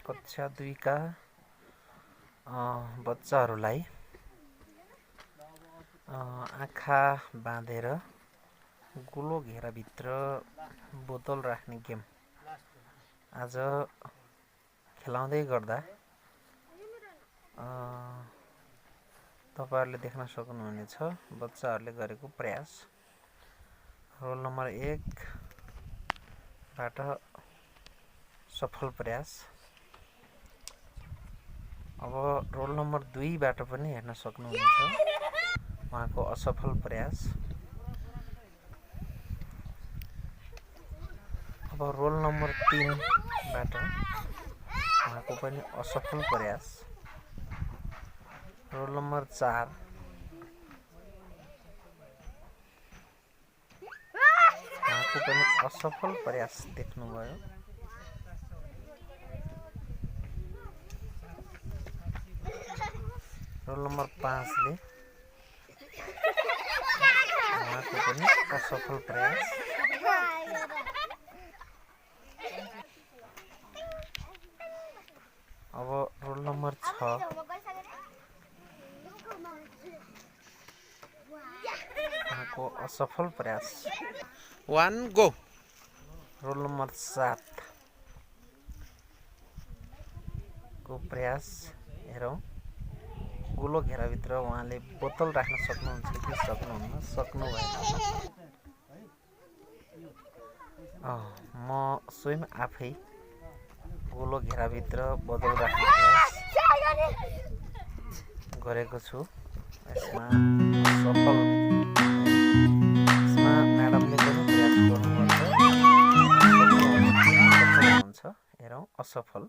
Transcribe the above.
कक्षा 2 का बच्चाहरूलाई आँखा बाँधेर गोलो घेराभित्र बोतल राख्ने गेम आज खेलाउँदै गर्दा तपाईहरुले देख्न सक्नुहुनेछ बच्चाहरूले गरेको प्रयास। रोल नम्बर 1 बाट सफल प्रयास। अब रोल नम्बर 2 बाट पनि हेर्न सक्नुहुनेछ उहाँको असफल प्रयास। अब रोल नम्बर 3 बाट उहाँको पनि असफल प्रयास। रोल नम्बर 4 उहाँको पनि असफल प्रयास देख्नुभयो। रोल नम्बर 5 ले उहाँको पनि असफल प्रयास। अब रोल नम्बर 6 उहाँको असफल प्रयास। 1 गो। रोल नम्बर 7 को प्रयास हेरौं। गोलो घेराभित्र उहाँले बोतल राख्न सक्नुहुन्छ कि सक्नुहुन्न, सक्नुभएन। म स्वयं आफै गोलो घेराभित्र बोतल राख्ने प्रयास गरेको छु। यसमा सफल म्याडमले पनि प्रयास गर्नुपर्छ। हेरौं असफल।